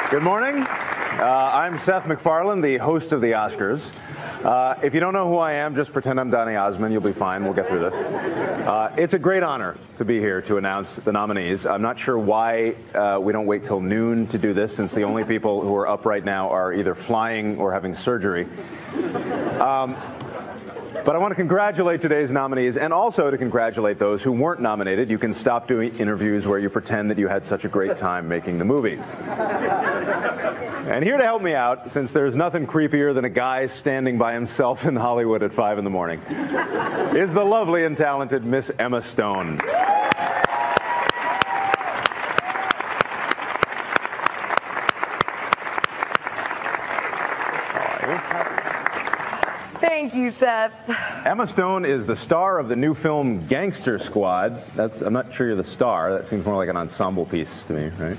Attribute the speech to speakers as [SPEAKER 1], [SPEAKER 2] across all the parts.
[SPEAKER 1] Good morning. I'm Seth MacFarlane, the host of the Oscars. If you don't know who I am, just pretend I'm Donny Osmond. You'll be fine. We'll get through this. It's a great honor to be here to announce the nominees. I'm not sure why we don't wait till noon to do this, since the only people who are up right now are either flying or having surgery. But I want to congratulate today's nominees, and also to congratulate those who weren't nominated. You can stop doing interviews where you pretend that you had such a great time making the movie. And here to help me out, since there's nothing creepier than a guy standing by himself in Hollywood at 5 in the morning, is the lovely and talented Miss Emma Stone.
[SPEAKER 2] Thank you, Seth.
[SPEAKER 1] Emma Stone is the star of the new film Gangster Squad. I'm not sure you're the star. That seems more like an ensemble piece to me, right?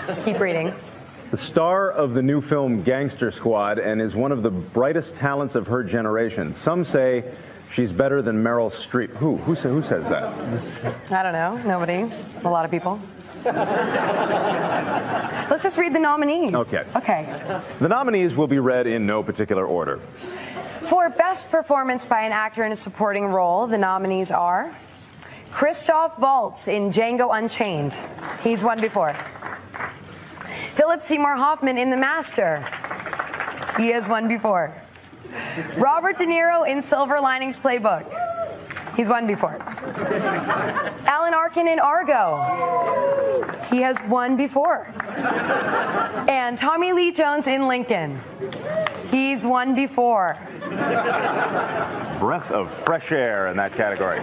[SPEAKER 2] Just keep reading.
[SPEAKER 1] The star of the new film Gangster Squad, and is one of the brightest talents of her generation. Some say she's better than Meryl Streep. Who says that?
[SPEAKER 2] I don't know. Nobody. A lot of people. Let's just read the nominees.
[SPEAKER 1] Okay.
[SPEAKER 2] Okay.
[SPEAKER 1] The nominees will be read in no particular order.
[SPEAKER 2] For Best Performance by an Actor in a Supporting Role, the nominees are Christoph Waltz in Django Unchained. He's won before. Philip Seymour Hoffman in The Master. He has won before. Robert De Niro in Silver Linings Playbook. He's won before. Alan Arkin in Argo. He has won before. And Tommy Lee Jones in Lincoln. He's won before.
[SPEAKER 1] Breath of fresh air in that category.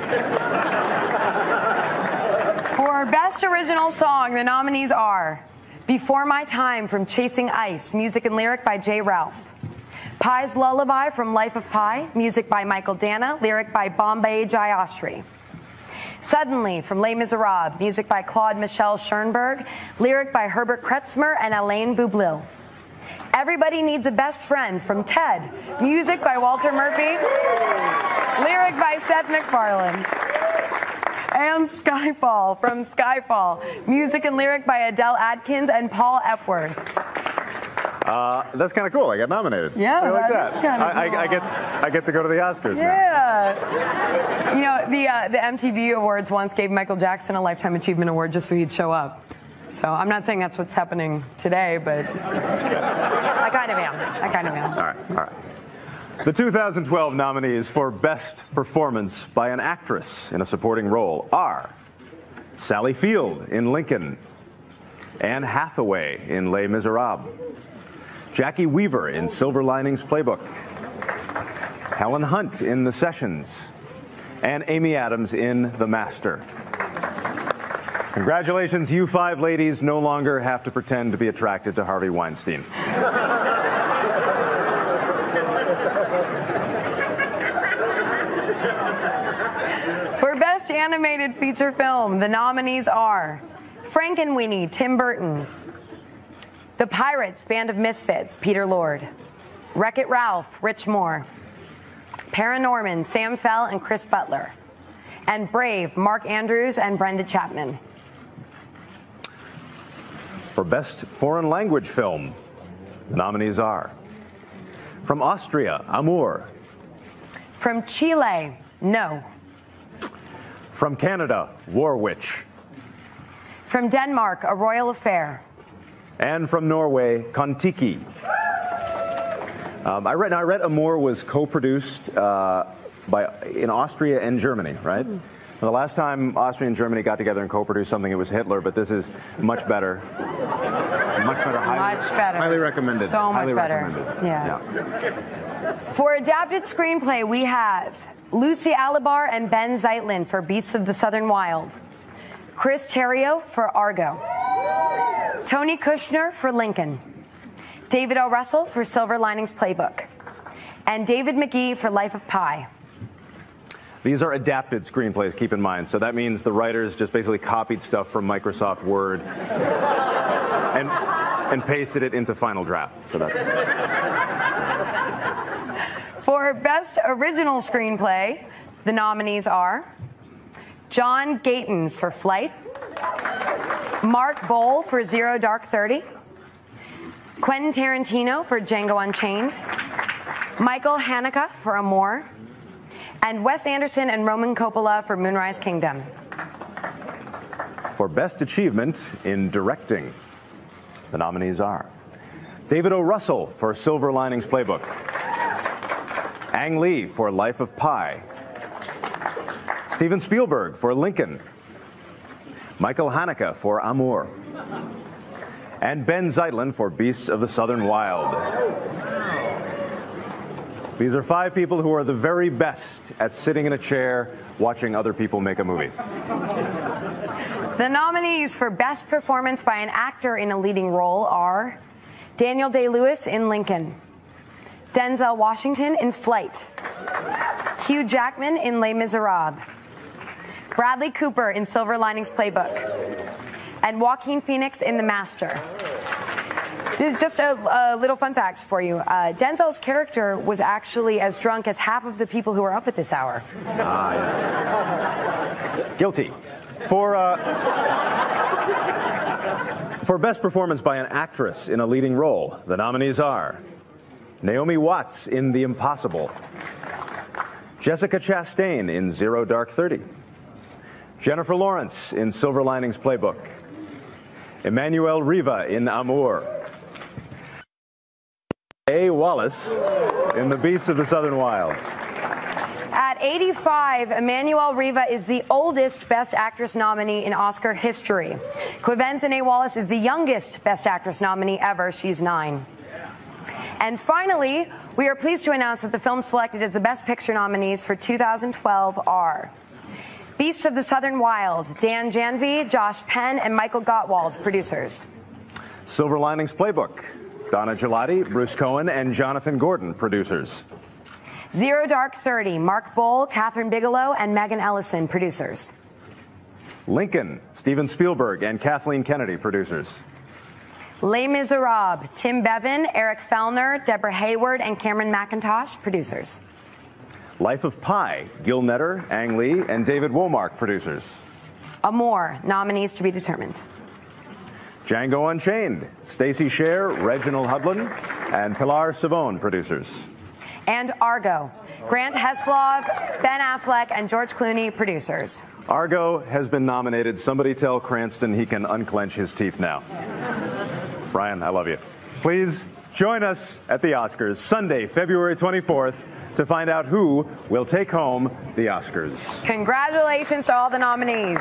[SPEAKER 2] For Best Original Song, the nominees are Before My Time from Chasing Ice, music and lyric by Jay Ralph. Pi's Lullaby from Life of Pi, music by Michael Dana, lyric by Bombay Jayashri. Suddenly from Les Miserables, music by Claude Michel Schoenberg, lyric by Herbert Kretzmer and Alain Boublil. Everybody Needs a Best Friend from Ted, music by Walter Murphy, lyric by Seth MacFarlane. And Skyfall from Skyfall, music and lyric by Adele Adkins and Paul Epworth.
[SPEAKER 1] That's kind of cool. I got nominated.
[SPEAKER 2] Yeah,
[SPEAKER 1] I like
[SPEAKER 2] that is kind of cool.
[SPEAKER 1] I get to go to the Oscars now.
[SPEAKER 2] Yeah. You know, the MTV Awards once gave Michael Jackson a Lifetime Achievement Award just so he'd show up. So I'm not saying that's what's happening today, but I kind of am.
[SPEAKER 1] All right. The 2012 nominees for Best Performance by an Actress in a Supporting Role are Sally Field in Lincoln, Anne Hathaway in Les Miserables, Jackie Weaver in Silver Linings Playbook, Helen Hunt in The Sessions, and Amy Adams in The Master. Congratulations, you 5 ladies no longer have to pretend to be attracted to Harvey Weinstein.
[SPEAKER 2] For Best Animated Feature Film, the nominees are Frankenweenie, Tim Burton. The Pirates, Band of Misfits, Peter Lord. Wreck-It Ralph, Rich Moore. Paranorman, Sam Fell and Chris Butler. And Brave, Mark Andrews and Brenda Chapman.
[SPEAKER 1] For Best Foreign Language Film, the nominees are from Austria, Amour.
[SPEAKER 2] From Chile, No.
[SPEAKER 1] From Canada, War Witch.
[SPEAKER 2] From Denmark, A Royal Affair.
[SPEAKER 1] And from Norway, Kon-Tiki. I read Amour was co-produced in Austria and Germany, right? The last time Austria and Germany got together and co-produced something, it was Hitler, but this is much better. Much better. Highly recommended.
[SPEAKER 2] So much
[SPEAKER 1] highly
[SPEAKER 2] better.
[SPEAKER 1] Recommended.
[SPEAKER 2] Yeah. For Adapted Screenplay, we have Lucy Alibar and Ben Zeitlin for Beasts of the Southern Wild. Chris Terrio for Argo. Tony Kushner for Lincoln. David O. Russell for Silver Linings Playbook. And David McGee for Life of Pi.
[SPEAKER 1] These are adapted screenplays, keep in mind. So that means the writers just basically copied stuff from Microsoft Word and pasted it into Final Draft. So that's...
[SPEAKER 2] For Best Original Screenplay, the nominees are John Gatins for Flight, Mark Bowl for Zero Dark 30, Quentin Tarantino for Django Unchained, Michael Haneke for Amour, and Wes Anderson and Roman Coppola for Moonrise Kingdom.
[SPEAKER 1] For Best Achievement in Directing, the nominees are David O. Russell for Silver Linings Playbook, Ang Lee for Life of Pi, Steven Spielberg for Lincoln, Michael Haneke for Amour, and Ben Zeitlin for Beasts of the Southern Wild. These are 5 people who are the very best at sitting in a chair watching other people make a movie.
[SPEAKER 2] The nominees for Best Performance by an Actor in a Leading Role are Daniel Day-Lewis in Lincoln, Denzel Washington in Flight, Hugh Jackman in Les Miserables, Bradley Cooper in Silver Linings Playbook, and Joaquin Phoenix in The Master. This is just a little fun fact for you. Denzel's character was actually as drunk as half of the people who are up at this hour.
[SPEAKER 1] Yes. Guilty. For Best Performance by an Actress in a Leading Role, the nominees are Naomi Watts in The Impossible, Jessica Chastain in Zero Dark 30, Jennifer Lawrence in Silver Linings Playbook, Emmanuel Riva in Amour, A. Wallace in The Beasts of the Southern Wild.
[SPEAKER 2] At 85, Emmanuel Riva is the oldest Best Actress nominee in Oscar history. Quivenza Wallace is the youngest Best Actress nominee ever. She's 9. And finally, we are pleased to announce that the films selected as the Best Picture nominees for 2012 are Beasts of the Southern Wild, Dan Janvey, Josh Penn, and Michael Gottwald, producers.
[SPEAKER 1] Silver Linings Playbook, Donna Gelati, Bruce Cohen, and Jonathan Gordon, producers.
[SPEAKER 2] Zero Dark 30, Mark Bowl, Catherine Bigelow, and Megan Ellison, producers.
[SPEAKER 1] Lincoln, Steven Spielberg and Kathleen Kennedy, producers.
[SPEAKER 2] Les Miserables, Tim Bevan, Eric Fellner, Deborah Hayward, and Cameron McIntosh, producers.
[SPEAKER 1] Life of Pi, Gil Netter, Ang Lee, and David Womark, producers.
[SPEAKER 2] Amour, nominees to be determined.
[SPEAKER 1] Django Unchained, Stacey Scher, Reginald Hudlin, and Pilar Savone, producers.
[SPEAKER 2] And Argo, Grant Heslov, Ben Affleck, and George Clooney, producers.
[SPEAKER 1] Argo has been nominated. Somebody tell Cranston he can unclench his teeth now. Brian, I love you. Please join us at the Oscars Sunday, February 24th to find out who will take home the Oscars.
[SPEAKER 2] Congratulations to all the nominees.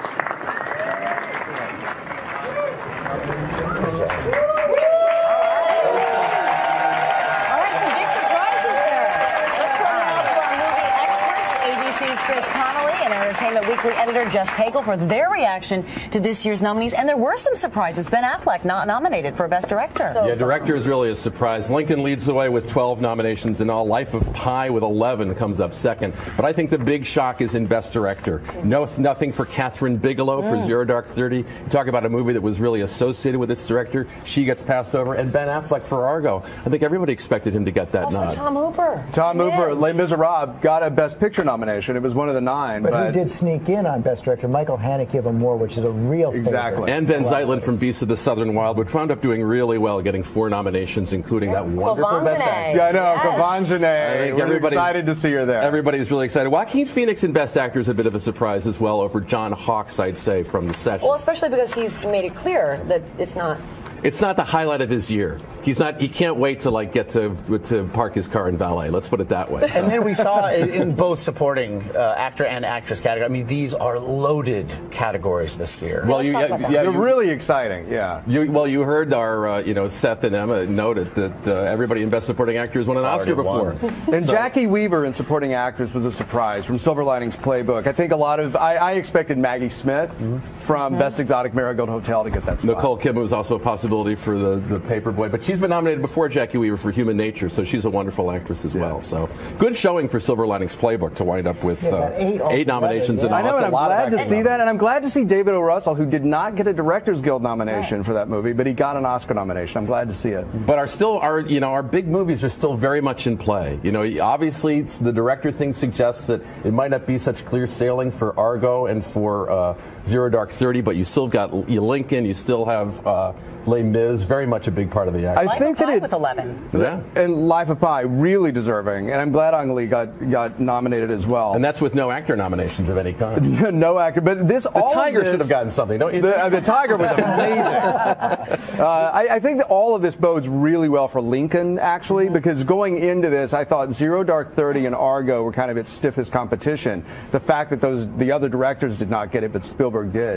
[SPEAKER 3] Entertainment Weekly editor Jess Cagle for their reaction to this year's nominees. And there were some surprises. Ben Affleck not nominated for Best Director.
[SPEAKER 4] Yeah, director is really a surprise. Lincoln leads the way with 12 nominations in all. Life of Pi with 11 comes up second. But I think the big shock is in Best Director. Nothing for Catherine Bigelow for Zero Dark 30. You talk about a movie that was really associated with its director. She gets passed over. And Ben Affleck for Argo. I think everybody expected him to get that
[SPEAKER 3] also
[SPEAKER 4] nod.
[SPEAKER 3] Tom Hooper.
[SPEAKER 5] Tom Hooper, Les Miserables, got a Best Picture nomination. It was one of the 9.
[SPEAKER 6] But who did sneak in on Best Director? Michael Haneke of Amour, which is a real favorite.
[SPEAKER 4] And Ben Zeitlin from Beasts of the Southern Wild, which wound up doing really well, getting 4 nominations, including that wonderful Best Actor.
[SPEAKER 5] Yeah, I know, Quivenza. We're excited to see her there.
[SPEAKER 4] Everybody's really excited. Joaquin Phoenix in Best Actor is a bit of a surprise as well over John Hawkes, I'd say, from The Sessions.
[SPEAKER 3] Well, especially because he's made it clear that it's not
[SPEAKER 4] the highlight of his year. He can't wait to get to park his car in valet. Let's put it that way.
[SPEAKER 7] And then we saw in both supporting actor and actress category. I mean, these are loaded categories this year.
[SPEAKER 5] Well, they're really exciting. Yeah.
[SPEAKER 4] You heard our Seth and Emma noted that everybody in Best Supporting Actor has won an Oscar before.
[SPEAKER 5] And Jackie Weaver in Supporting Actress was a surprise from Silver Linings Playbook. I think I expected Maggie Smith from Best Exotic Marigold Hotel to get that spot.
[SPEAKER 4] Nicole Kidman was also a possibility for the Paperboy, but she's been nominated before Jackie Weaver for Human Nature, so she's a wonderful actress as well. So good showing for Silver Linings Playbook to wind up with 8 nominations.
[SPEAKER 5] I know, and I'm glad to see that, and I'm glad to see David O. Russell, who did not get a Directors Guild nomination for that movie, but he got an Oscar nomination. I'm glad to see it.
[SPEAKER 4] But our big movies are still very much in play. Obviously the director thing suggests that it might not be such clear sailing for Argo and for Zero Dark 30, but you still got Lincoln, you still have Les Les Mis, very much a big part of the act.
[SPEAKER 3] Life of Pi with 11.
[SPEAKER 4] Yeah.
[SPEAKER 5] And Life of Pi, really deserving. And I'm glad Ang Lee got nominated as well.
[SPEAKER 4] And that's with no actor nominations of any kind.
[SPEAKER 5] No actor. But this,
[SPEAKER 4] The
[SPEAKER 5] all
[SPEAKER 4] Tiger
[SPEAKER 5] of this,
[SPEAKER 4] should have gotten something, don't you think?
[SPEAKER 5] The Tiger was amazing. I think that all of this bodes really well for Lincoln, actually, because going into this, I thought Zero Dark 30 and Argo were kind of its stiffest competition. The fact that the other directors did not get it, but Spielberg did.